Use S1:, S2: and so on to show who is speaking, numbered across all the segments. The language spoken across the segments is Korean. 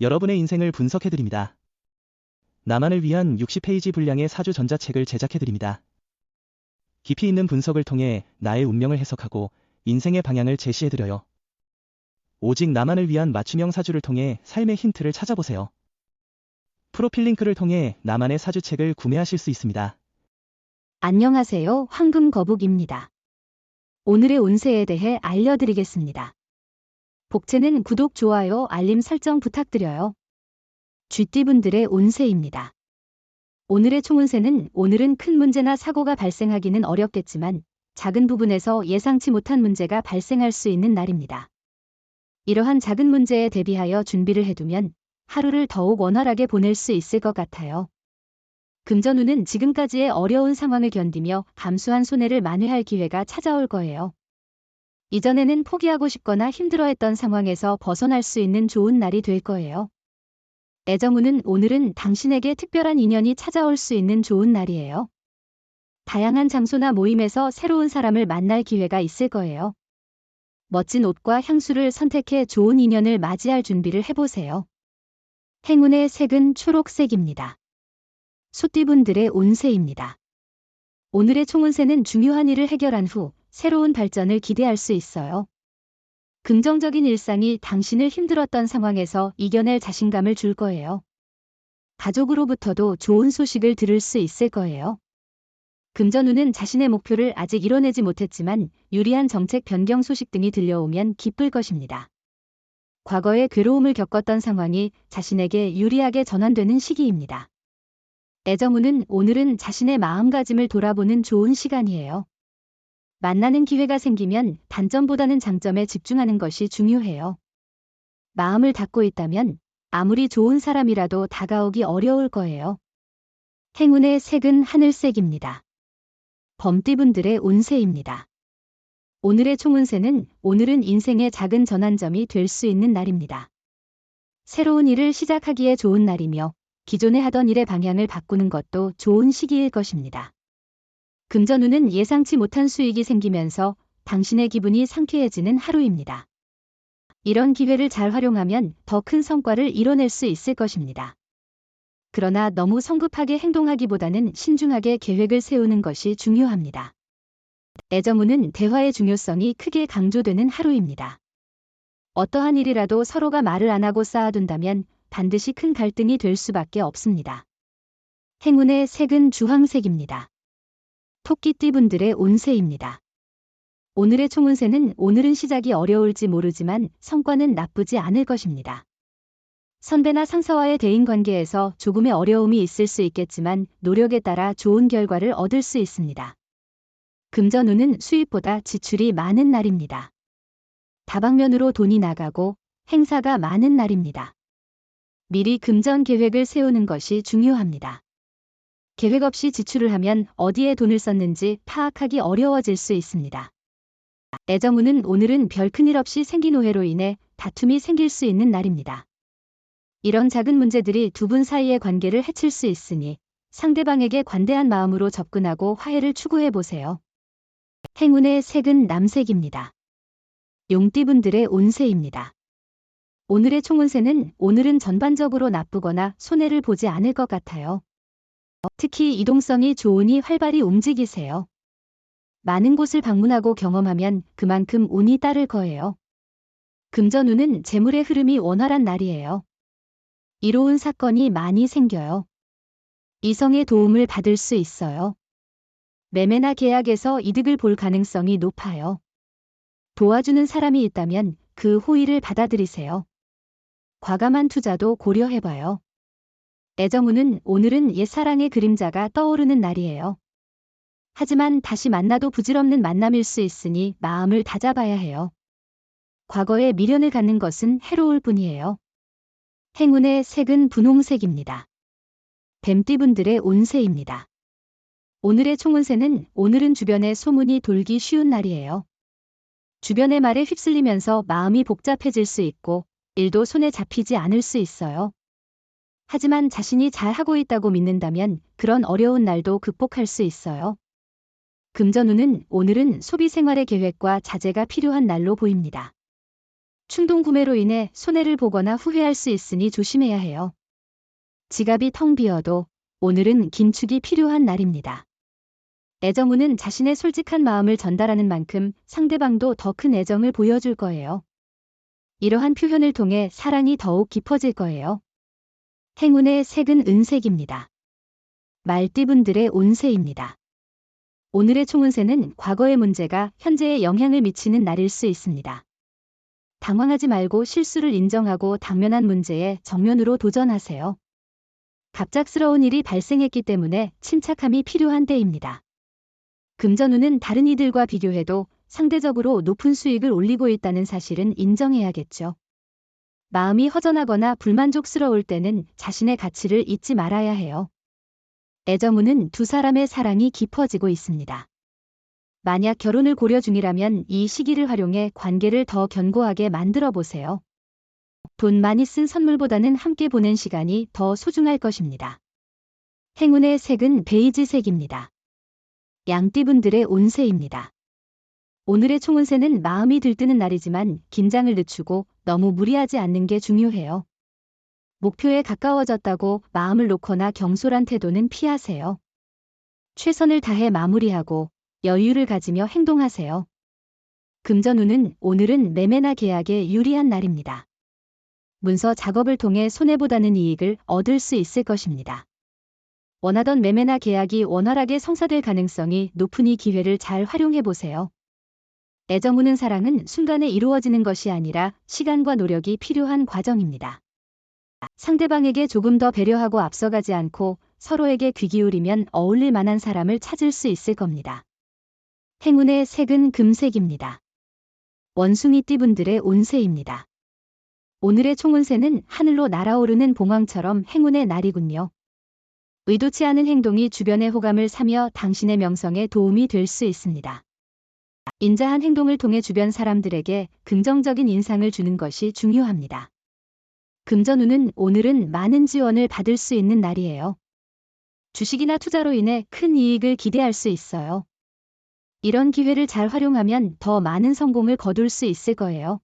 S1: 여러분의 인생을 분석해드립니다. 나만을 위한 60페이지 분량의 사주 전자책을 제작해드립니다. 깊이 있는 분석을 통해 나의 운명을 해석하고 인생의 방향을 제시해드려요. 오직 나만을 위한 맞춤형 사주를 통해 삶의 힌트를 찾아보세요. 프로필 링크를 통해 나만의 사주책을 구매하실 수 있습니다.
S2: 안녕하세요. 황금거북입니다. 오늘의 운세에 대해 알려드리겠습니다. 복채는 구독, 좋아요, 알림 설정 부탁드려요. 쥐띠분들의 운세입니다. 오늘의 총운세는 오늘은 큰 문제나 사고가 발생하기는 어렵겠지만 작은 부분에서 예상치 못한 문제가 발생할 수 있는 날입니다. 이러한 작은 문제에 대비하여 준비를 해두면 하루를 더욱 원활하게 보낼 수 있을 것 같아요. 금전운은 지금까지의 어려운 상황을 견디며 감수한 손해를 만회할 기회가 찾아올 거예요. 이전에는 포기하고 싶거나 힘들어했던 상황에서 벗어날 수 있는 좋은 날이 될 거예요. 애정운은 오늘은 당신에게 특별한 인연이 찾아올 수 있는 좋은 날이에요. 다양한 장소나 모임에서 새로운 사람을 만날 기회가 있을 거예요. 멋진 옷과 향수를 선택해 좋은 인연을 맞이할 준비를 해보세요. 행운의 색은 초록색입니다. 소띠분들의 운세입니다. 오늘의 총운세는 중요한 일을 해결한 후 새로운 발전을 기대할 수 있어요. 긍정적인 일상이 당신을 힘들었던 상황에서 이겨낼 자신감을 줄 거예요. 가족으로부터도 좋은 소식을 들을 수 있을 거예요. 금전운은 자신의 목표를 아직 이뤄내지 못했지만 유리한 정책 변경 소식 등이 들려오면 기쁠 것입니다. 과거에 괴로움을 겪었던 상황이 자신에게 유리하게 전환되는 시기입니다. 애정운은 오늘은 자신의 마음가짐을 돌아보는 좋은 시간이에요. 만나는 기회가 생기면 단점보다는 장점에 집중하는 것이 중요해요. 마음을 닫고 있다면 아무리 좋은 사람이라도 다가오기 어려울 거예요. 행운의 색은 하늘색입니다. 범띠분들의 운세입니다. 오늘의 총운세는 오늘은 인생의 작은 전환점이 될 수 있는 날입니다. 새로운 일을 시작하기에 좋은 날이며 기존에 하던 일의 방향을 바꾸는 것도 좋은 시기일 것입니다. 금전운은 예상치 못한 수익이 생기면서 당신의 기분이 상쾌해지는 하루입니다. 이런 기회를 잘 활용하면 더 큰 성과를 이뤄낼 수 있을 것입니다. 그러나 너무 성급하게 행동하기보다는 신중하게 계획을 세우는 것이 중요합니다. 애정운은 대화의 중요성이 크게 강조되는 하루입니다. 어떠한 일이라도 서로가 말을 안 하고 쌓아둔다면 반드시 큰 갈등이 될 수밖에 없습니다. 행운의 색은 주황색입니다. 토끼띠분들의 운세입니다. 오늘의 총운세는 오늘은 시작이 어려울지 모르지만 성과는 나쁘지 않을 것입니다. 선배나 상사와의 대인관계에서 조금의 어려움이 있을 수 있겠지만 노력에 따라 좋은 결과를 얻을 수 있습니다. 금전운은 수입보다 지출이 많은 날입니다. 다방면으로 돈이 나가고 행사가 많은 날입니다. 미리 금전 계획을 세우는 것이 중요합니다. 계획 없이 지출을 하면 어디에 돈을 썼는지 파악하기 어려워질 수 있습니다. 애정운은 오늘은 별 큰일 없이 생긴 오해로 인해 다툼이 생길 수 있는 날입니다. 이런 작은 문제들이 두 분 사이의 관계를 해칠 수 있으니 상대방에게 관대한 마음으로 접근하고 화해를 추구해 보세요. 행운의 색은 남색입니다. 용띠분들의 운세입니다. 오늘의 총운세는 오늘은 전반적으로 나쁘거나 손해를 보지 않을 것 같아요. 특히 이동성이 좋으니 활발히 움직이세요. 많은 곳을 방문하고 경험하면 그만큼 운이 따를 거예요. 금전운은 재물의 흐름이 원활한 날이에요. 이로운 사건이 많이 생겨요. 이성의 도움을 받을 수 있어요. 매매나 계약에서 이득을 볼 가능성이 높아요. 도와주는 사람이 있다면 그 호의를 받아들이세요. 과감한 투자도 고려해봐요. 애정운은 오늘은 옛사랑의 그림자가 떠오르는 날이에요. 하지만 다시 만나도 부질없는 만남일 수 있으니 마음을 다잡아야 해요. 과거에 미련을 갖는 것은 해로울 뿐이에요. 행운의 색은 분홍색입니다. 뱀띠분들의 운세입니다. 오늘의 총운세는 오늘은 주변에 소문이 돌기 쉬운 날이에요. 주변의 말에 휩쓸리면서 마음이 복잡해질 수 있고 일도 손에 잡히지 않을 수 있어요. 하지만 자신이 잘하고 있다고 믿는다면 그런 어려운 날도 극복할 수 있어요. 금전운은 오늘은 소비 생활의 계획과 자제가 필요한 날로 보입니다. 충동 구매로 인해 손해를 보거나 후회할 수 있으니 조심해야 해요. 지갑이 텅 비어도 오늘은 긴축이 필요한 날입니다. 애정운은 자신의 솔직한 마음을 전달하는 만큼 상대방도 더 큰 애정을 보여줄 거예요. 이러한 표현을 통해 사랑이 더욱 깊어질 거예요. 행운의 색은 은색입니다. 말띠분들의 운세입니다. 오늘의 총운세는 과거의 문제가 현재에 영향을 미치는 날일 수 있습니다. 당황하지 말고 실수를 인정하고 당면한 문제에 정면으로 도전하세요. 갑작스러운 일이 발생했기 때문에 침착함이 필요한 때입니다. 금전운은 다른 이들과 비교해도 상대적으로 높은 수익을 올리고 있다는 사실은 인정해야겠죠. 마음이 허전하거나 불만족스러울 때는 자신의 가치를 잊지 말아야 해요. 애정운은 두 사람의 사랑이 깊어지고 있습니다. 만약 결혼을 고려 중이라면 이 시기를 활용해 관계를 더 견고하게 만들어 보세요. 돈 많이 쓴 선물보다는 함께 보낸 시간이 더 소중할 것입니다. 행운의 색은 베이지색입니다. 양띠분들의 운세입니다. 오늘의 총운세는 마음이 들뜨는 날이지만 긴장을 늦추고 너무 무리하지 않는 게 중요해요. 목표에 가까워졌다고 마음을 놓거나 경솔한 태도는 피하세요. 최선을 다해 마무리하고 여유를 가지며 행동하세요. 금전운은 오늘은 매매나 계약에 유리한 날입니다. 문서 작업을 통해 손해보다는 이익을 얻을 수 있을 것입니다. 원하던 매매나 계약이 원활하게 성사될 가능성이 높으니 기회를 잘 활용해 보세요. 애정우는 사랑은 순간에 이루어지는 것이 아니라 시간과 노력이 필요한 과정입니다. 상대방에게 조금 더 배려하고 앞서가지 않고 서로에게 귀 기울이면 어울릴 만한 사람을 찾을 수 있을 겁니다. 행운의 색은 금색입니다. 원숭이띠분들의 운세입니다. 오늘의 총운세는 하늘로 날아오르는 봉황처럼 행운의 날이군요. 의도치 않은 행동이 주변의 호감을 사며 당신의 명성에 도움이 될 수 있습니다. 인자한 행동을 통해 주변 사람들에게 긍정적인 인상을 주는 것이 중요합니다. 금전운은 오늘은 많은 지원을 받을 수 있는 날이에요. 주식이나 투자로 인해 큰 이익을 기대할 수 있어요. 이런 기회를 잘 활용하면 더 많은 성공을 거둘 수 있을 거예요.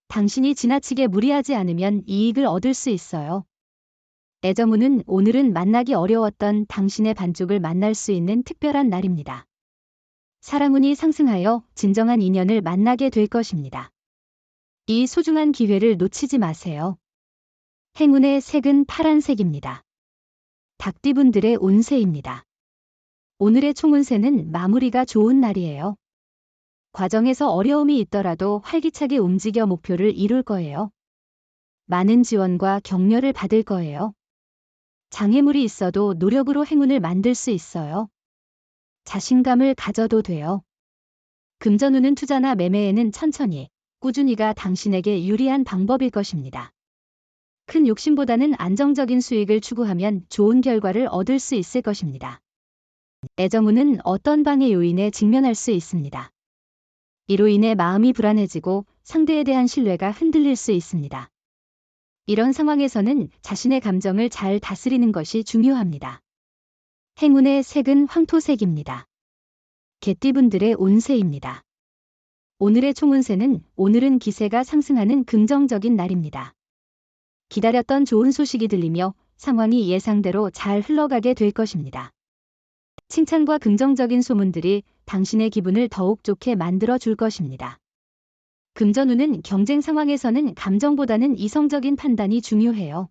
S2: 당신이 지나치게 무리하지 않으면 이익을 얻을 수 있어요. 애정운은 오늘은 만나기 어려웠던 당신의 반쪽을 만날 수 있는 특별한 날입니다. 사랑운이 상승하여 진정한 인연을 만나게 될 것입니다. 이 소중한 기회를 놓치지 마세요. 행운의 색은 파란색입니다. 닭띠분들의 운세입니다. 오늘의 총운세는 마무리가 좋은 날이에요. 과정에서 어려움이 있더라도 활기차게 움직여 목표를 이룰 거예요. 많은 지원과 격려를 받을 거예요. 장애물이 있어도 노력으로 행운을 만들 수 있어요. 자신감을 가져도 돼요. 금전운은 투자나 매매에는 천천히, 꾸준히가 당신에게 유리한 방법일 것입니다. 큰 욕심보다는 안정적인 수익을 추구하면 좋은 결과를 얻을 수 있을 것입니다. 애정운은 어떤 방해 요인에 직면할 수 있습니다. 이로 인해 마음이 불안해지고 상대에 대한 신뢰가 흔들릴 수 있습니다. 이런 상황에서는 자신의 감정을 잘 다스리는 것이 중요합니다. 행운의 색은 황토색입니다. 개띠분들의 운세입니다. 오늘의 총운세는 오늘은 기세가 상승하는 긍정적인 날입니다. 기다렸던 좋은 소식이 들리며 상황이 예상대로 잘 흘러가게 될 것입니다. 칭찬과 긍정적인 소문들이 당신의 기분을 더욱 좋게 만들어 줄 것입니다. 금전운은 경쟁 상황에서는 감정보다는 이성적인 판단이 중요해요.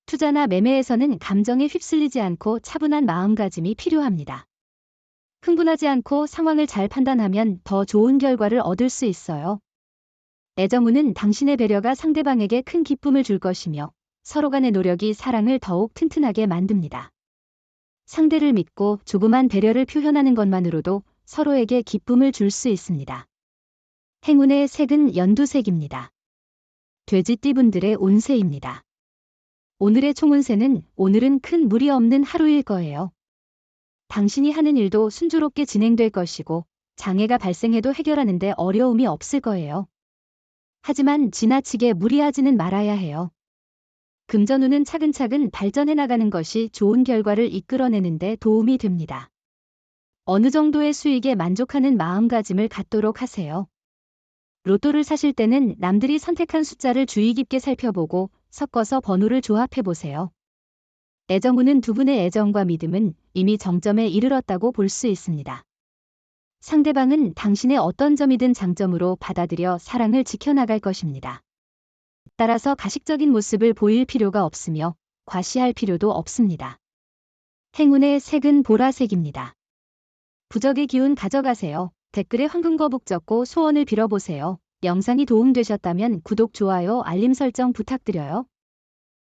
S2: 투자나 매매에서는 감정에 휩쓸리지 않고 차분한 마음가짐이 필요합니다. 흥분하지 않고 상황을 잘 판단하면 더 좋은 결과를 얻을 수 있어요. 애정운은 당신의 배려가 상대방에게 큰 기쁨을 줄 것이며 서로 간의 노력이 사랑을 더욱 튼튼하게 만듭니다. 상대를 믿고 조그만 배려를 표현하는 것만으로도 서로에게 기쁨을 줄 수 있습니다. 행운의 색은 연두색입니다. 돼지띠분들의 운세입니다. 오늘의 총운세는 오늘은 큰 무리 없는 하루일 거예요. 당신이 하는 일도 순조롭게 진행될 것이고 장애가 발생해도 해결하는 데 어려움이 없을 거예요. 하지만 지나치게 무리하지는 말아야 해요. 금전운은 차근차근 발전해 나가는 것이 좋은 결과를 이끌어내는 데 도움이 됩니다. 어느 정도의 수익에 만족하는 마음가짐을 갖도록 하세요. 로또를 사실 때는 남들이 선택한 숫자를 주의 깊게 살펴보고 섞어서 번호를 조합해 보세요. 애정우는 두 분의 애정과 믿음은 이미 정점에 이르렀다고 볼 수 있습니다. 상대방은 당신의 어떤 점이든 장점으로 받아들여 사랑을 지켜나갈 것입니다. 따라서 가식적인 모습을 보일 필요가 없으며 과시할 필요도 없습니다. 행운의 색은 보라색입니다. 부적의 기운 가져가세요. 댓글에 황금거북 적고 소원을 빌어보세요. 영상이 도움되셨다면 구독, 좋아요, 알림 설정 부탁드려요.